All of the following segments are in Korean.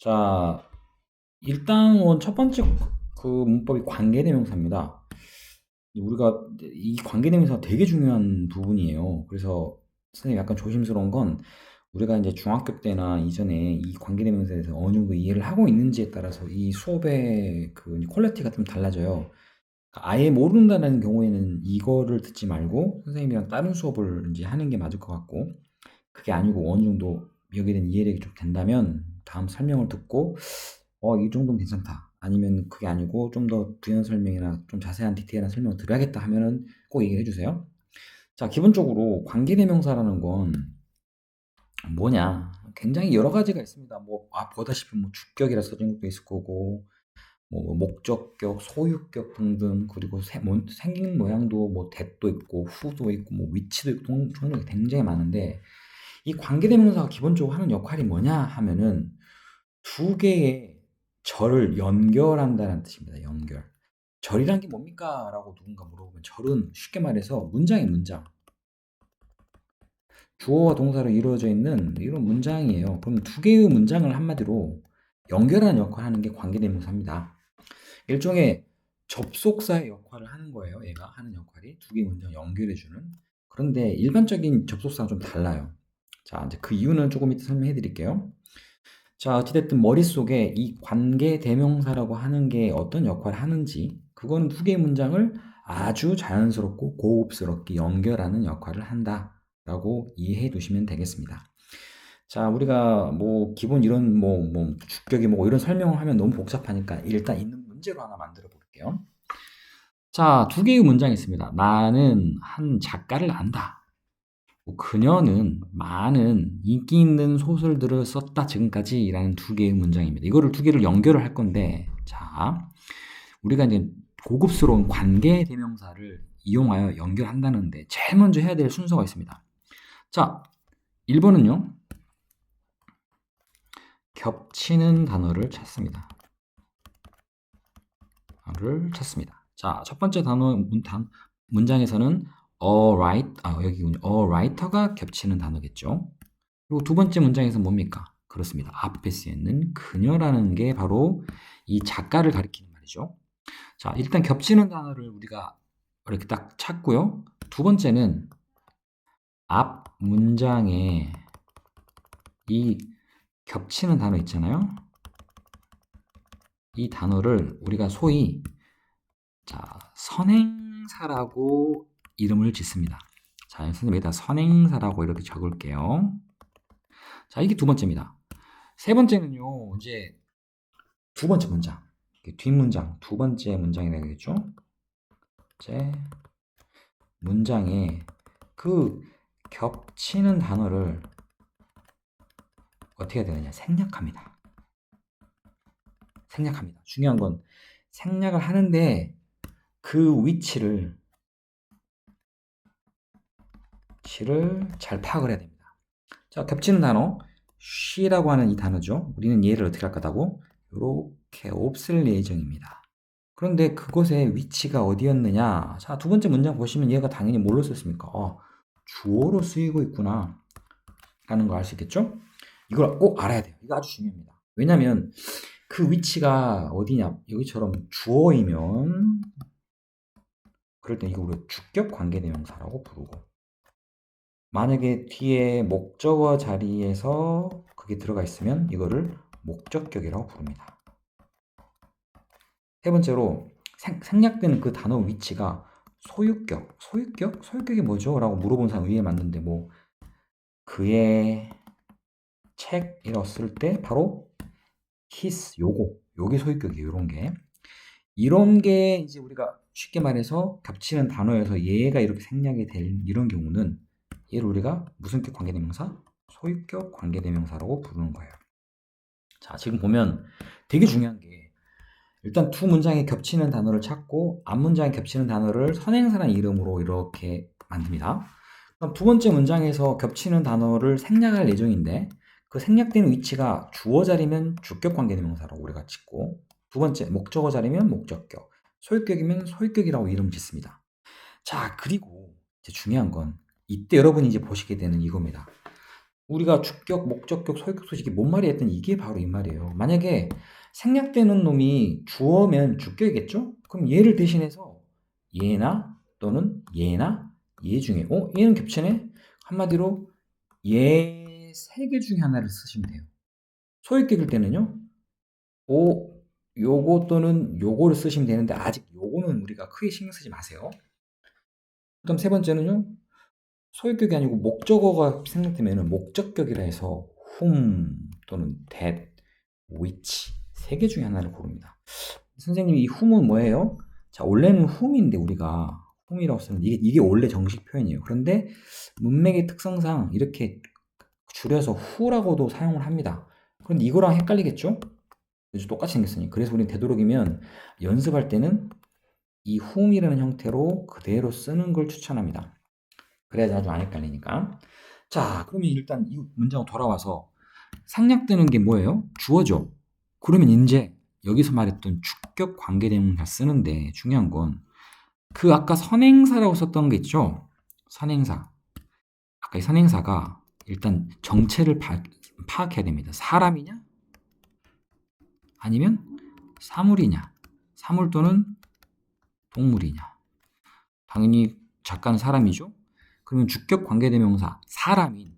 자, 일단 첫 번째 그 문법이 관계대명사입니다. 우리가 이 관계대명사가 되게 중요한 부분이에요. 그래서 선생님 약간 조심스러운 건 우리가 이제 중학교 때나 이전에 이 관계대명사에 대해서 어느 정도 이해를 하고 있는지에 따라서 이 수업의 그 퀄리티가 좀 달라져요. 아예 모른다는 경우에는 이거를 듣지 말고 선생님이랑 다른 수업을 이제 하는 게 맞을 것 같고, 그게 아니고 어느 정도 여기에 대한 이해력이 좀 된다면 다음 설명을 듣고 이 정도면 괜찮다. 아니면 그게 아니고 좀 더 부연 설명이나 좀 자세한 디테일한 설명을 들어야겠다 하면은 꼭 얘기를 해주세요. 자, 기본적으로 관계대명사라는 건 뭐냐? 굉장히 여러 가지가 있습니다. 보다시피 주격이라 써진 것도 있을 거고, 목적격, 소유격 등등, 그리고 생긴 모양도 that도 있고, who도 있고, which도 있고, 종류가 굉장히 많은데, 이 관계대명사가 기본적으로 하는 역할이 뭐냐 하면은 두 개의 절을 연결한다는 뜻입니다. 연결. 절이란 게 뭡니까? 라고 누군가 물어보면 절은 쉽게 말해서 문장이 문장. 주어와 동사로 이루어져 있는 이런 문장이에요. 그럼 두 개의 문장을 한마디로 연결하는 역할을 하는 게 관계대명사입니다. 일종의 접속사의 역할을 하는 거예요. 얘가 하는 역할이 두 개의 문장을 연결해주는. 그런데 일반적인 접속사랑 좀 달라요. 자, 이제 그 이유는 조금 이따 설명해 드릴게요. 자, 어찌됐든 머릿속에 이 관계 대명사라고 하는 게 어떤 역할을 하는지, 그건 두 개의 문장을 아주 자연스럽고 고급스럽게 연결하는 역할을 한다라고 이해해 두시면 되겠습니다. 자, 우리가 기본 이런 주격이 이런 설명을 하면 너무 복잡하니까 일단 있는 문제로 하나 만들어 볼게요. 자, 두 개의 문장이 있습니다. 나는 한 작가를 안다. 그녀는 많은 인기 있는 소설들을 썼다 지금까지라는 두 개의 문장입니다. 이거를 두 개를 연결을 할 건데, 자, 우리가 이제 고급스러운 관계 대명사를 이용하여 연결한다는데 제일 먼저 해야 될 순서가 있습니다. 자, 1번은요. 겹치는 단어를 찾습니다. 자, 첫 번째 문장에서는 writer가 겹치는 단어겠죠. 그리고 두 번째 문장에서 뭡니까? 그렇습니다. 앞에 쓰여있는 그녀라는 게 바로 이 작가를 가리키는 말이죠. 자, 일단 겹치는 단어를 우리가 이렇게 딱 찾고요. 두 번째는 앞 문장에 이 겹치는 단어 있잖아요. 이 단어를 우리가 소위 선행사라고 이름을 짓습니다. 자, 선생님 여기다 선행사라고 이렇게 적을게요. 자, 이게 두 번째입니다. 세 번째는요, 이제 두 번째 문장. 뒷문장, 두 번째 문장이 되겠죠? 제 문장에 그 겹치는 단어를 어떻게 해야 되느냐? 생략합니다. 중요한 건 생략을 하는데 그 위치를 잘 파악을 해야 됩니다. 자, 겹치는 단어, she라고 하는 이 단어죠. 우리는 얘를 어떻게 할 거다고? 이렇게 없앨 예정입니다. 그런데 그곳의 위치가 어디였느냐? 자, 두 번째 문장 보시면 얘가 당연히 뭘로 썼습니까? 주어로 쓰이고 있구나 라는 걸 알 수 있겠죠? 이걸 꼭 알아야 돼요. 이거 아주 중요합니다. 왜냐면 그 위치가 어디냐? 여기처럼 주어이면 그럴 때 이거 우리가 주격 관계대명사라고 부르고, 만약에 뒤에 목적어 자리에서 그게 들어가 있으면 이거를 목적격이라고 부릅니다. 세 번째로 생략되는 그 단어 위치가 소유격이 뭐죠? 라고 물어본 사람 위에 맞는데 그의 책이라고 쓸 때 바로 his 요게 소유격이에요. 이런 게 이제 우리가 쉽게 말해서 겹치는 단어여서 얘가 이렇게 생략이 될 이런 경우는 얘를 우리가 무슨 격 관계대명사? 소유격 관계대명사라고 부르는 거예요. 자, 지금 보면 되게 중요한 게 일단 두 문장에 겹치는 단어를 찾고 앞 문장에 겹치는 단어를 선행사라는 이름으로 이렇게 만듭니다. 그럼 두 번째 문장에서 겹치는 단어를 생략할 예정인데 그 생략되는 위치가 주어 자리면 주격 관계대명사라고 우리가 짓고, 두 번째 목적어 자리면 목적격, 소유격이면 소유격이라고 이름 짓습니다. 자, 그리고 이제 중요한 건 이때 여러분이 이제 보시게 되는 이겁니다. 우리가 주격, 목적격, 소유격, 소식이 뭔 말이 했던 이게 바로 이 말이에요. 만약에 생략되는 놈이 주어면 주격이겠죠? 그럼 얘를 대신해서 얘나 또는 얘나 얘 중에 얘는 겹치네? 한마디로 얘 세 개 중에 하나를 쓰시면 돼요. 소유격일 때는요. 요거 또는 요거를 쓰시면 되는데 아직 요거는 우리가 크게 신경 쓰지 마세요. 그다음 세 번째는요. 소유격이 아니고 목적어가 생략되면 목적격이라 해서 whom 또는 that, which 세 개 중에 하나를 고릅니다. 선생님 이 whom은 뭐예요? 자 원래는 whom인데 우리가 whom이라고 쓰는 이게 원래 정식 표현이에요. 그런데 문맥의 특성상 이렇게 줄여서 who라고도 사용을 합니다. 그런데 이거랑 헷갈리겠죠? 그죠? 똑같이 생겼으니. 그래서 우리는 되도록이면 연습할 때는 이 whom이라는 형태로 그대로 쓰는 걸 추천합니다. 그래야지 아주 안 헷갈리니까. 자, 그러면 일단 이 문장으로 돌아와서 생략되는 게 뭐예요? 주어죠. 그러면 이제 여기서 말했던 주격 관계대명사 쓰는데 중요한 건 그 아까 선행사라고 썼던 게 있죠? 선행사. 아까 이 선행사가 일단 정체를 파악해야 됩니다. 사람이냐? 아니면 사물이냐? 사물 또는 동물이냐? 당연히 작가는 사람이죠? 그러면 주격 관계대명사 사람인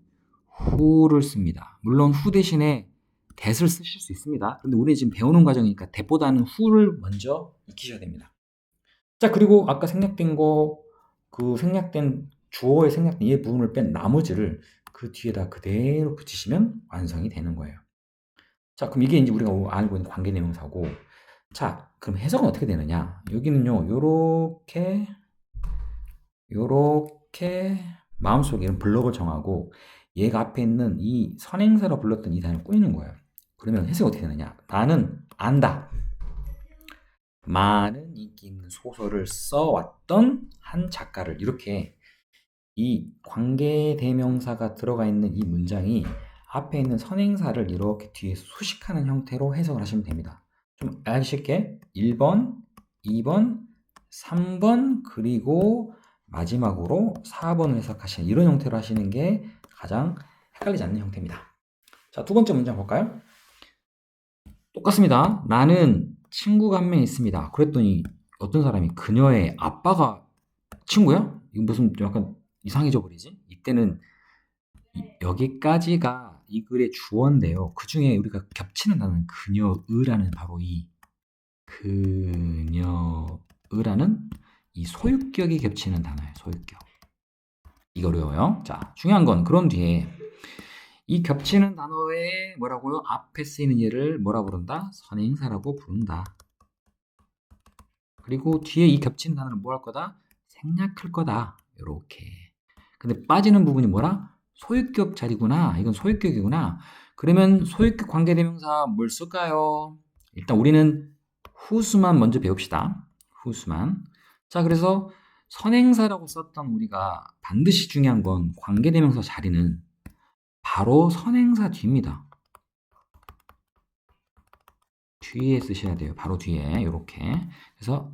who를 씁니다. 물론 who 대신에 that을 쓰실 수 있습니다. 근데 우리 지금 배우는 과정이니까 that보다는 who를 먼저 익히셔야 됩니다. 자, 그리고 아까 생략된 거, 그 생략된 주어에 생략된 이 부분을 뺀 나머지를 그 뒤에다 그대로 붙이시면 완성이 되는 거예요. 자, 그럼 이게 이제 우리가 알고 있는 관계대명사고, 자, 그럼 해석은 어떻게 되느냐? 여기는요, 요렇게 마음속에 이런 블럭을 정하고 얘가 앞에 있는 이 선행사로 불렀던 이 단어를 꾸미는 거예요. 그러면 해석이 어떻게 되느냐? 나는 안다. 많은 인기 있는 소설을 써왔던 한 작가를 이렇게 이 관계대명사가 들어가 있는 이 문장이 앞에 있는 선행사를 이렇게 뒤에 수식하는 형태로 해석을 하시면 됩니다. 좀 알기 쉽게 1번, 2번, 3번 그리고 마지막으로 4번을 해석하시는 이런 형태로 하시는 게 가장 헷갈리지 않는 형태입니다. 자, 두 번째 문장 볼까요? 똑같습니다. 나는 친구가 한 명 있습니다. 그랬더니 어떤 사람이 그녀의 아빠가 친구야? 이거 무슨 좀 약간 이상해져 버리지? 이때는 여기까지가 이 글의 주어인데요. 그 중에 우리가 겹치는 단어는 그녀의라는 바로 이 그녀의라는 이 소유격이 겹치는 단어예요. 소유격. 이거 어려워요. 자, 중요한 건 그런 뒤에 이 겹치는 단어에 뭐라고요? 앞에 쓰이는 얘를 뭐라 부른다? 선행사라고 부른다. 그리고 뒤에 이 겹치는 단어를 뭐 할 거다? 생략할 거다. 이렇게. 근데 빠지는 부분이 뭐라? 소유격 자리구나. 이건 소유격이구나. 그러면 소유격 관계대명사 뭘 쓸까요? 일단 우리는 who수만 먼저 배웁시다. who수만. 자, 그래서 선행사라고 썼던 우리가 반드시 중요한 건 관계대명사 자리는 바로 선행사 뒤입니다. 뒤에 쓰셔야 돼요. 바로 뒤에 이렇게. 그래서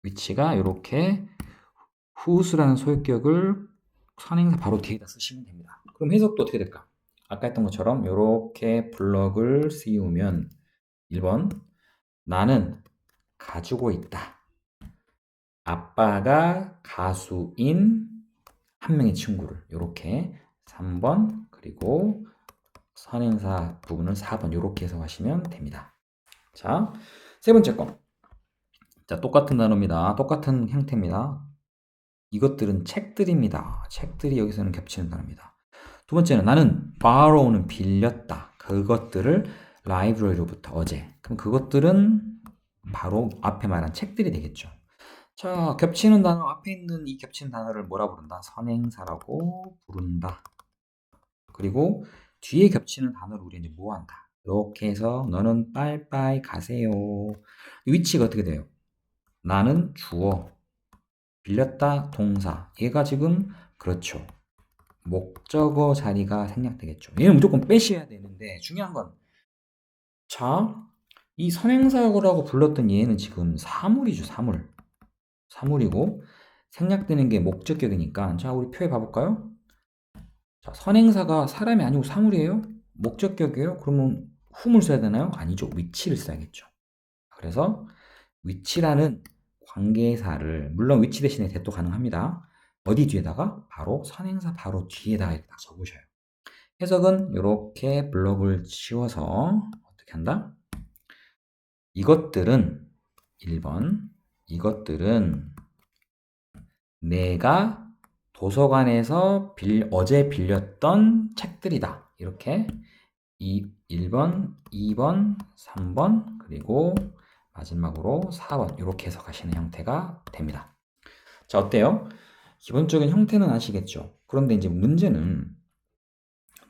위치가 이렇게 who수라는 소유격을 선행사 바로 뒤에다 쓰시면 됩니다. 그럼 해석도 어떻게 될까? 아까 했던 것처럼 이렇게 블럭을 씌우면 1번 나는 가지고 있다. 아빠가 가수인 한 명의 친구를 이렇게 3번 그리고 선행사 부분은 4번 이렇게 해석하시면 됩니다. 자, 세 번째 거. 자, 똑같은 단어입니다. 똑같은 형태입니다. 이것들은 책들입니다. 책들이 여기서는 겹치는 단어입니다. 두 번째는 나는 borrow는 빌렸다. 그것들을 library로부터 어제. 그럼 그것들은 바로 앞에 말한 책들이 되겠죠. 자, 겹치는 단어 앞에 있는 이 겹치는 단어를 뭐라 부른다? 선행사라고 부른다. 그리고 뒤에 겹치는 단어를 우리 이제 뭐 한다? 이렇게 해서 너는 빨빨 가세요. 위치가 어떻게 돼요? 나는 주어, 빌렸다 동사. 얘가 지금 그렇죠. 목적어 자리가 생략되겠죠. 얘는 무조건 빼셔야 되는데 중요한 건 자, 이 선행사라고 불렀던 얘는 지금 사물이죠. 사물이고 생략되는 게 목적격이니까 자, 우리 표에 봐볼까요? 자, 선행사가 사람이 아니고 사물이에요? 목적격이에요? 그러면 whom을 써야 되나요? 아니죠. 위치를 써야겠죠. 그래서 위치라는 관계사를 물론 위치 대신에 대도 가능합니다. 어디 뒤에다가? 바로 선행사 바로 뒤에다가 이렇게 딱 적으셔요. 해석은 이렇게 블럭을 치워서 어떻게 한다? 이것들은 1번 이것들은 내가 도서관에서 어제 빌렸던 책들이다. 이렇게 1번, 2번, 3번 그리고 마지막으로 4번 이렇게 해석하시는 형태가 됩니다. 자, 어때요? 기본적인 형태는 아시겠죠? 그런데 이제 문제는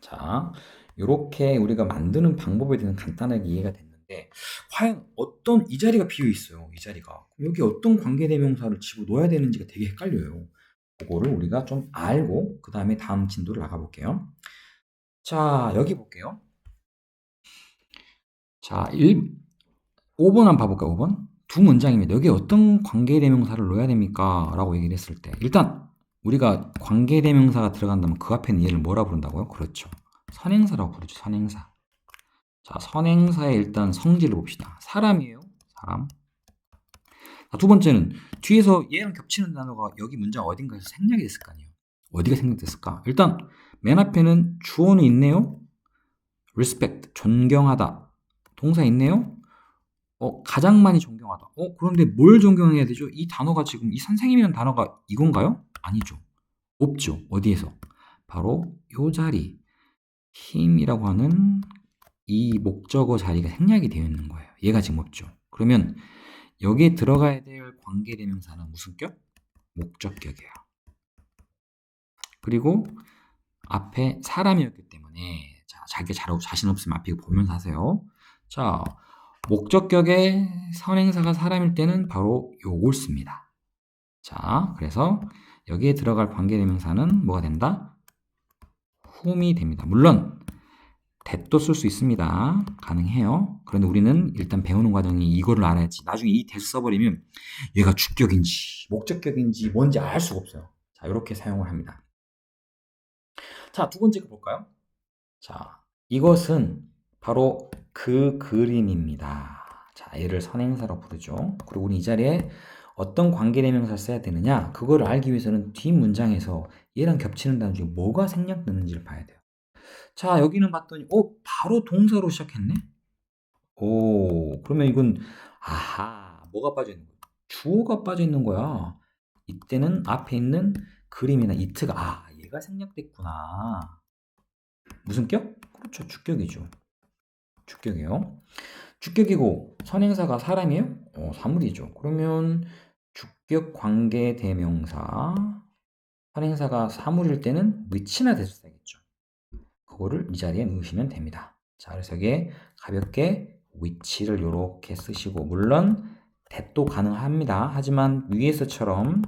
자, 이렇게 우리가 만드는 방법에 대해서 간단하게 이해가 됐는데 과연 어떤 이 자리가 비어 있어요. 이 자리가. 여기 어떤 관계대명사를 집어넣어야 되는지가 되게 헷갈려요. 그거를 우리가 좀 알고 그 다음에 다음 진도를 나가볼게요. 자, 여기 볼게요. 자, 5번 한번 봐볼까요? 5번? 두 문장입니다. 여기 어떤 관계대명사를 넣어야 됩니까? 라고 얘기를 했을 때 일단 우리가 관계대명사가 들어간다면 그 앞에는 얘를 뭐라 부른다고요? 그렇죠. 선행사라고 부르죠. 선행사. 자, 선행사의 일단 성질을 봅시다. 사람이에요. 사람. 자, 두 번째는 뒤에서 얘랑 겹치는 단어가 여기 문장 어딘가에서 생략이 됐을 거 아니에요. 어디가 생략됐을까? 일단 맨 앞에는 주어는 있네요. respect, 존경하다. 동사 있네요. 가장 많이 존경하다. 그런데 뭘 존경해야 되죠? 이 단어가 지금 이 선생님이라는 단어가 이건가요? 아니죠. 없죠. 어디에서? 바로 요 자리. 힘이라고 하는 이 목적어 자리가 생략이 되어 있는 거예요. 얘가 지금 없죠. 그러면 여기에 들어가야 될 관계대명사는 무슨 격? 목적격이에요. 그리고 앞에 사람이었기 때문에 자, 자기가 자신 없으면 앞에 보면서 하세요. 자, 목적격의 선행사가 사람일 때는 바로 요걸 씁니다. 자, 그래서 여기에 들어갈 관계대명사는 뭐가 된다? whom이 됩니다. 물론 that도 쓸 수 있습니다. 가능해요. 그런데 우리는 일단 배우는 과정이 이거를 알아야지. 나중에 이 that 써버리면 얘가 주격인지 목적격인지 뭔지 알 수가 없어요. 자, 이렇게 사용을 합니다. 자, 두 번째 거 볼까요? 자, 이것은 바로 그 그림입니다. 자, 얘를 선행사로 부르죠. 그리고 우리 이 자리에 어떤 관계대명사를 써야 되느냐? 그걸 알기 위해서는 뒷 문장에서 얘랑 겹치는 단어 중에 뭐가 생략되는지를 봐야 돼요. 자, 여기는 봤더니 바로 동사로 시작했네? 그러면 이건 아하, 뭐가 빠져 있는 거야? 주어가 빠져 있는 거야. 이때는 앞에 있는 그림이나 it가 얘가 생략됐구나. 무슨 격? 그렇죠. 주격이죠. 주격이에요. 주격이고 선행사가 사람이에요? 사물이죠. 그러면 주격 관계 대명사 선행사가 사물일 때는 which나 대수사겠죠. 그거를 이 자리에 넣으시면 됩니다. 자, 그래서 여기에 가볍게 which를 이렇게 쓰시고 물론 that도 가능합니다. 하지만 위에서처럼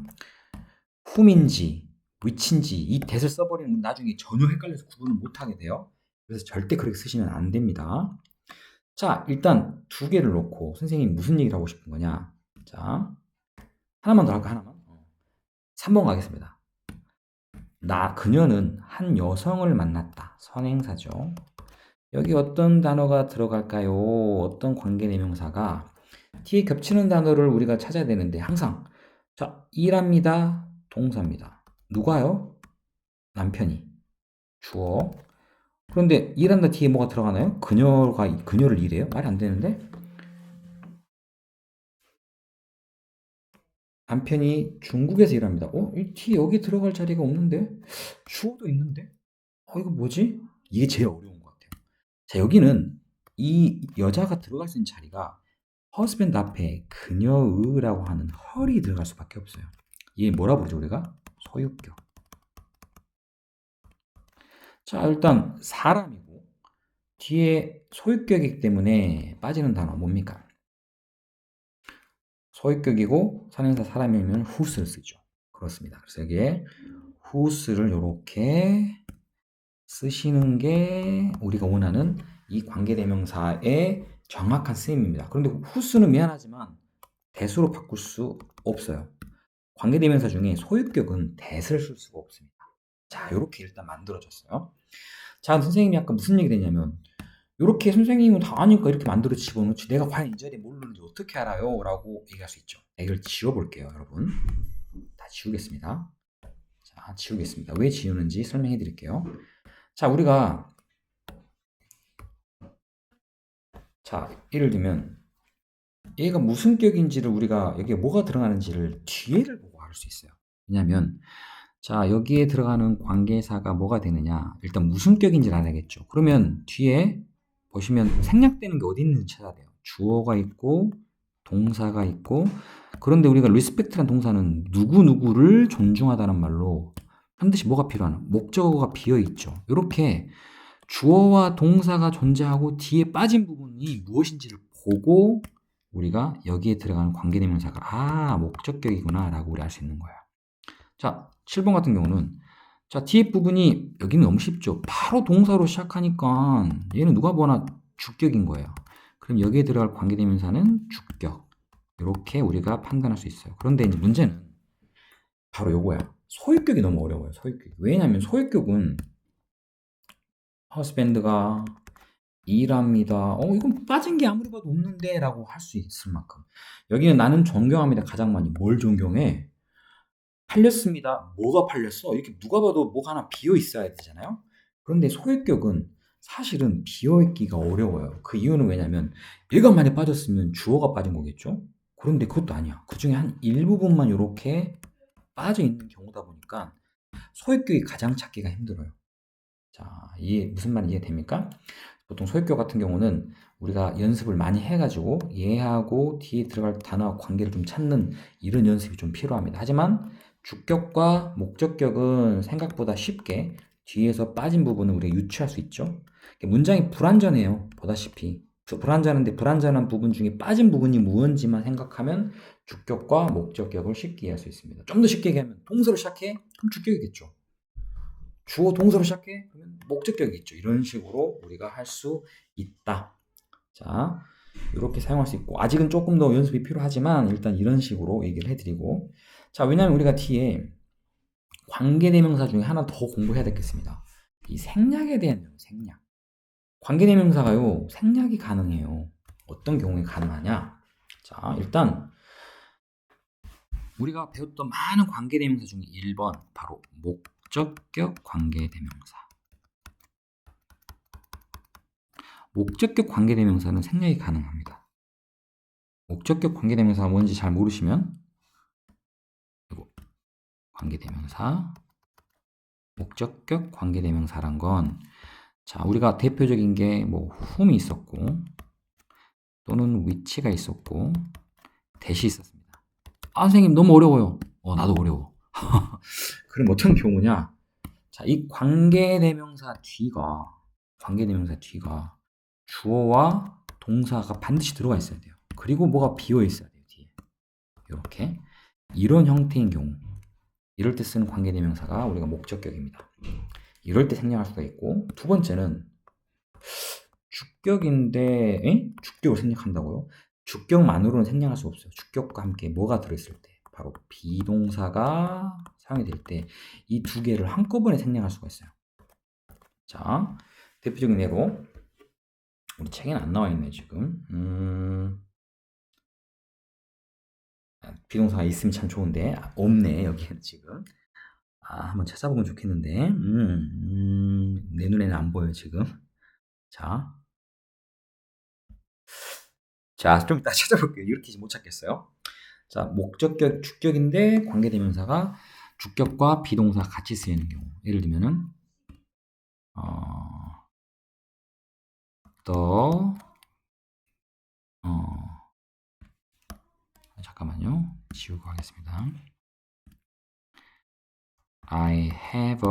whom인지 which인지 이 that을 써버리면 나중에 전혀 헷갈려서 구분을 못하게 돼요. 그래서 절대 그렇게 쓰시면 안 됩니다. 자, 일단 두 개를 놓고 선생님이 무슨 얘기를 하고 싶은 거냐? 자, 하나만 더 할까? 하나만? 3번 가겠습니다. 그녀는 한 여성을 만났다. 선행사죠. 여기 어떤 단어가 들어갈까요? 어떤 관계대명사가 뒤에 겹치는 단어를 우리가 찾아야 되는데 항상 자, 일합니다. 동사입니다. 누가요? 남편이. 주어. 그런데 일한다 뒤에 뭐가 들어가나요? 그녀를 일해요? 말이 안 되는데? 남편이 중국에서 일합니다. 이 뒤에 여기 들어갈 자리가 없는데? 주어도 있는데? 이거 뭐지? 이게 제일 어려운 것 같아요. 자, 여기는 이 여자가 들어갈 수 있는 자리가 husband 앞에 그녀의라고 하는 her이 들어갈 수밖에 없어요. 얘 뭐라 부르죠, 우리가? 소유격. 자, 일단 사람이고 뒤에 소유격이기 때문에 빠지는 단어 뭡니까? 소유격이고 선행사 사람이면 whose를 쓰죠. 그렇습니다. 그래서 여기에 whose를 이렇게 쓰시는 게 우리가 원하는 이 관계대명사의 정확한 쓰임입니다. 그런데 whose는 미안하지만 대수로 바꿀 수 없어요. 관계대명사 중에 소유격은 that을 쓸 수가 없습니다. 자, 이렇게 일단 만들어졌어요. 자, 선생님이 아까 무슨 얘기 했냐면 이렇게 선생님은 다 아니까 이렇게 만들어 집어넣지 내가 과연 이 자리에 모르는지 어떻게 알아요? 라고 얘기할 수 있죠. 이걸 지워볼게요, 여러분. 다 지우겠습니다. 자, 지우겠습니다. 왜 지우는지 설명해 드릴게요. 자, 우리가 자, 예를 들면 얘가 무슨 격인지를 우리가 여기에 뭐가 들어가는지를 뒤에를 보고 알 수 있어요. 왜냐하면 자, 여기에 들어가는 관계사가 뭐가 되느냐, 일단 무슨 격인지를 알아야겠죠. 그러면 뒤에 보시면 생략되는 게 어디 있는지 찾아야 돼요. 주어가 있고 동사가 있고, 그런데 우리가 respect란 동사는 누구누구를 존중하다는 말로 반드시 뭐가 필요하나? 목적어가 비어있죠. 이렇게 주어와 동사가 존재하고 뒤에 빠진 부분이 무엇인지를 보고 우리가 여기에 들어가는 관계대명사가 목적격이구나 라고 우리 알 수 있는 거예요. 자, 7번 같은 경우는 자, 뒤에 부분이 여기는 너무 쉽죠. 바로 동사로 시작하니까 얘는 누가 보나 주격인 거예요. 그럼 여기에 들어갈 관계대명사는 주격. 이렇게 우리가 판단할 수 있어요. 그런데 이제 문제는 바로 요거야. 소유격이 너무 어려워요. 소유격. 왜냐하면 소유격은 husband가 일합니다. 이건 빠진 게 아무리 봐도 없는데 라고 할 수 있을 만큼. 여기는 나는 존경합니다. 가장 많이. 뭘 존경해? 팔렸습니다. 뭐가 팔렸어? 이렇게 누가 봐도 뭐가 하나 비어 있어야 되잖아요. 그런데 소유격은 사실은 비어 있기가 어려워요. 그 이유는 왜냐면 얘가 만약 빠졌으면 주어가 빠진 거겠죠. 그런데 그것도 아니야. 그 중에 한 일부분만 이렇게 빠져 있는 경우다 보니까 소유격이 가장 찾기가 힘들어요. 자, 무슨 말인지 이해됩니까? 보통 소유격 같은 경우는 우리가 연습을 많이 해가지고 얘하고 뒤에 들어갈 단어와 관계를 좀 찾는 이런 연습이 좀 필요합니다. 하지만 주격과 목적격은 생각보다 쉽게 뒤에서 빠진 부분을 우리가 유추할 수 있죠. 문장이 불완전해요. 보다시피. 불완전한데 불완전한 부분 중에 빠진 부분이 무언지만 생각하면 주격과 목적격을 쉽게 이해할 수 있습니다. 좀 더 쉽게 얘기하면 동사로 시작해? 그럼 주격이겠죠. 주어 동사로 시작해? 그러면 목적격이겠죠. 이런 식으로 우리가 할 수 있다. 자, 이렇게 사용할 수 있고, 아직은 조금 더 연습이 필요하지만 일단 이런 식으로 얘기를 해드리고, 자, 왜냐하면 우리가 뒤에 관계대명사 중에 하나 더 공부해야 되겠습니다. 이 생략에 대한 내용, 생략. 관계대명사가요, 생략이 가능해요. 어떤 경우에 가능하냐? 자, 일단 우리가 배웠던 많은 관계대명사 중에 1번 바로 목적격 관계대명사. 목적격 관계대명사는 생략이 가능합니다. 목적격 관계대명사가 뭔지 잘 모르시면 이거 관계대명사, 목적격 관계대명사란 건 자, 우리가 대표적인 게 뭐 whom이 있었고 또는 which가 있었고 that이 있었습니다. 아, 선생님 너무 어려워요. 나도 어려워. 그럼 어떤 경우냐? 자, 이 관계대명사 뒤가 주어와 동사가 반드시 들어가 있어야 돼요. 그리고 뭐가 비어 있어야 돼요, 뒤에. 이렇게. 이런 형태인 경우. 이럴 때 쓰는 관계대명사가 우리가 목적격입니다. 이럴 때 생략할 수가 있고, 두 번째는 주격인데, 주격을 생략한다고요? 주격만으로는 생략할 수 없어요. 주격과 함께 뭐가 들어있을 때. 바로 비동사가 사용이 될 때 이 두 개를 한꺼번에 생략할 수가 있어요. 자, 대표적인 예로 우리 책에는 안 나와 있네 지금. 비동사가 있으면 참 좋은데 없네 여기는 지금. 한번 찾아보면 좋겠는데 내 눈에는 안 보여요 지금. 자, 좀 이따 찾아볼게요. 이렇게 못 찾겠어요. 자, 목적격 주격인데 관계대명사가 주격과 비동사 같이 쓰이는 경우. 예를 들면은 잠깐만요. 지우고 하겠습니다. I have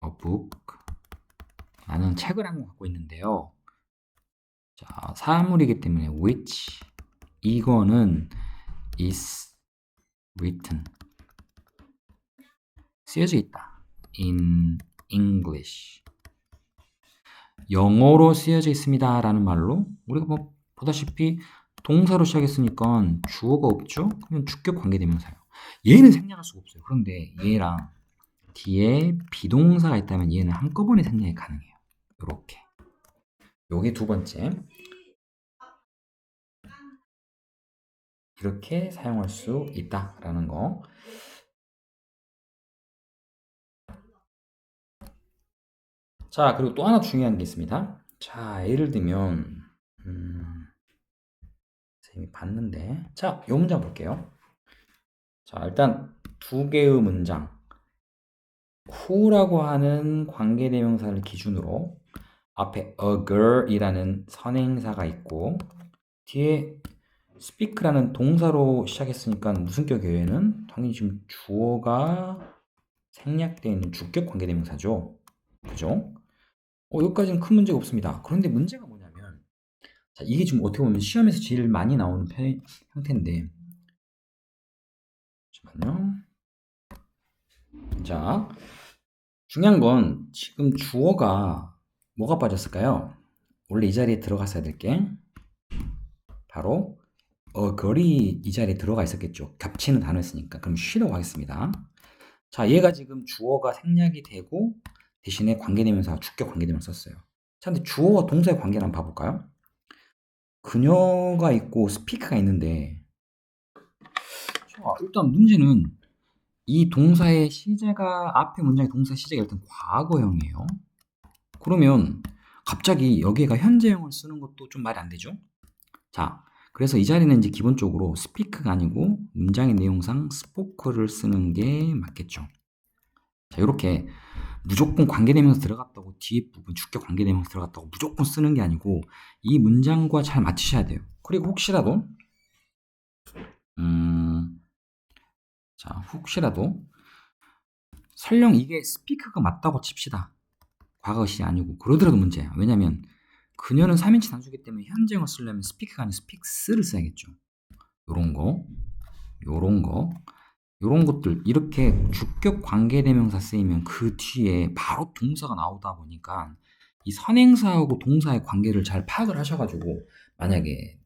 a book. 나는 책을 한 권 갖고 있는데요. 자, 사물이기 때문에 which 이거는 is written 쓰여져 있다. in English 영어로 쓰여져 있습니다 라는 말로 우리가 뭐 보다시피 동사로 시작했으니까 주어가 없죠? 그러면 주격 관계대명사예요. 얘는 생략할 수가 없어요. 그런데 얘랑 뒤에 비동사가 있다면 얘는 한꺼번에 생략이 가능해요. 이렇게. 요게 두 번째. 이렇게 사용할 수 있다라는 거. 자, 그리고 또 하나 중요한 게 있습니다. 자, 예를 들면 선생님이 봤는데, 자, 요 문장 볼게요. 자, 일단 두 개의 문장. who라고 하는 관계대명사를 기준으로 앞에 a girl이라는 선행사가 있고 뒤에 speak라는 동사로 시작했으니까 무슨격이에요는 당연히 지금 주어가 생략되어 있는 주격 관계대명사죠. 그죠? 여기까지는 큰 문제가 없습니다. 그런데 문제가 뭐냐면, 자, 이게 지금 어떻게 보면 시험에서 제일 많이 나오는 형태인데, 잠깐만요. 자, 중요한 건 지금 주어가 뭐가 빠졌을까요? 원래 이 자리에 들어갔어야 될 게 바로 girl이 이 자리에 들어가 있었겠죠. 겹치는 단어였으니까. 그럼 she라고 하겠습니다. 자, 얘가 지금 주어가 생략이 되고 대신에 관계대명사, 주격 관계대명사 썼어요. 자, 근데 주어와 동사의 관계를 한번 봐볼까요? 그녀가 있고 speak가 있는데, 자, 일단 문제는 이 동사의 시제가, 앞에 문장의 동사 시제가 일단 과거형이에요. 그러면 갑자기 여기가 현재형을 쓰는 것도 좀 말이 안 되죠? 자, 그래서 이 자리는 이제 기본적으로 speak가 아니고 문장의 내용상 spoke를 쓰는 게 맞겠죠. 자, 이렇게 무조건 관계대명사 들어갔다고 뒤에 부분 주격 관계대명사 들어갔다고 무조건 쓰는 게 아니고 이 문장과 잘 맞추셔야 돼요. 그리고 혹시라도 설령 이게 스피크가 맞다고 칩시다. 과거시 아니고 그러더라도 문제야. 왜냐면 그녀는 3인칭 단수이기 때문에 현재형을 쓰려면 스피크가 아니라 스픽스를 써야겠죠. 요런 것들 이렇게 주격 관계대명사 쓰이면 그 뒤에 바로 동사가 나오다 보니까 이 선행사하고 동사의 관계를 잘 파악을 하셔가지고 만약에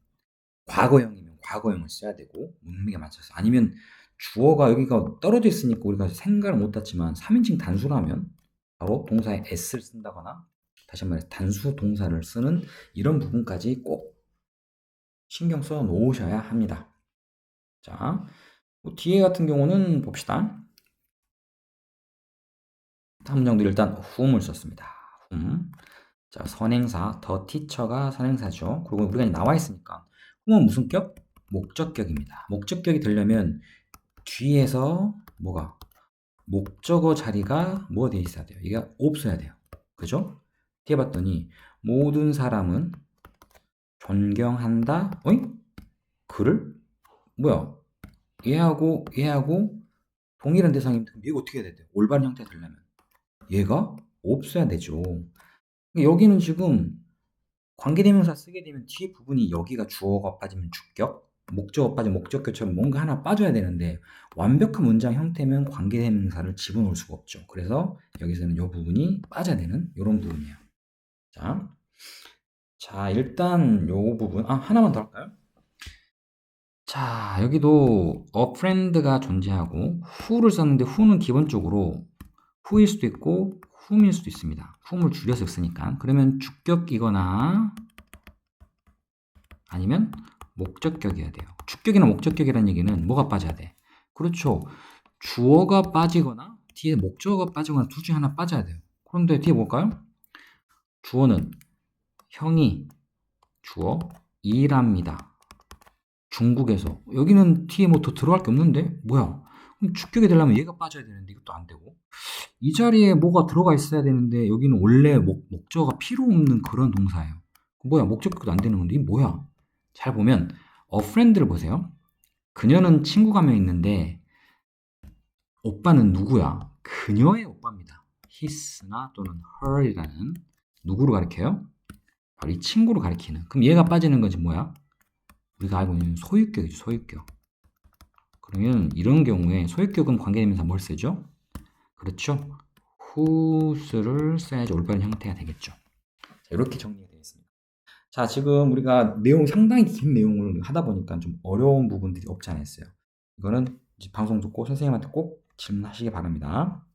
과거형이면 과거형을 써야 되고 문맥에 맞춰서, 아니면 주어가 여기가 떨어져 있으니까 우리가 생각을 못 했지만 3인칭 단수라면 바로 동사에 s를 쓴다거나 다시 말해서 단수 동사를 쓰는 이런 부분까지 꼭 신경 써 놓으셔야 합니다. 자, 뒤에 같은 경우는 봅시다. 다음 문장도 일단 whom을 썼습니다. whom. 자, 선행사, the teacher가 선행사죠. 그리고 우리가 나와 있으니까 whom은 무슨 격? 목적격입니다. 목적격이 되려면 뒤에서 뭐가? 목적어 자리가 뭐가 되어 있어야 돼요? 이게 없어야 돼요. 그죠? 뒤에 봤더니 모든 사람은 존경한다. 어이? 그를? 뭐야? 얘하고 동일한 대상이면 얘가 어떻게 해야 돼요? 올바른 형태가 되려면 얘가 없어야 되죠. 여기는 지금 관계대명사 쓰게 되면 뒤에 부분이 여기가 주어가 빠지면 주격, 목적어 빠지면 목적격처럼 뭔가 하나 빠져야 되는데 완벽한 문장 형태면 관계대명사를 집어넣을 수가 없죠. 그래서 여기서는 이 부분이 빠져야 되는 이런 부분이에요. 자, 일단 이 부분 하나만 더 할까요? 자, 여기도 a friend가 존재하고 who를 썼는데 who는 기본적으로 who일 수도 있고 whom일 수도 있습니다. whom을 줄여서 쓰니까. 그러면 주격이거나 아니면 목적격이어야 돼요. 주격이나 목적격이라는 얘기는 뭐가 빠져야 돼? 그렇죠. 주어가 빠지거나 뒤에 목적어가 빠지거나 둘 중에 하나 빠져야 돼요. 그런데 뒤에 뭘까요? 주어는 형이 주어 일합니다. 중국에서. 여기는 뒤에 뭐 더 들어갈 게 없는데? 뭐야? 그럼 주격이 되려면 얘가 빠져야 되는데 이것도 안 되고. 이 자리에 뭐가 들어가 있어야 되는데 여기는 원래 목적어가 필요 없는 그런 동사예요. 뭐야? 목적격도 안 되는 건데 이게 뭐야? 잘 보면 a friend를 보세요. 그녀는 친구가 몇 있는데 오빠는 누구야? 그녀의 오빠입니다. his나 또는 her이라는 누구를 가리켜요? 바로 이 친구를 가리키는. 그럼 얘가 빠지는 건지 뭐야? 우리가 알고 있는 소유격이죠. 소유격. 그러면 이런 경우에 소유격은 관계대명사 뭘 쓰죠? 그렇죠. whose를 써야지 올바른 형태가 되겠죠. 자, 이렇게 정리가 되어 있습니다. 자, 지금 우리가 상당히 긴 내용을 하다 보니까 좀 어려운 부분들이 없지 않아 있어요. 이거는 이제 방송 듣고 선생님한테 꼭 질문하시기 바랍니다.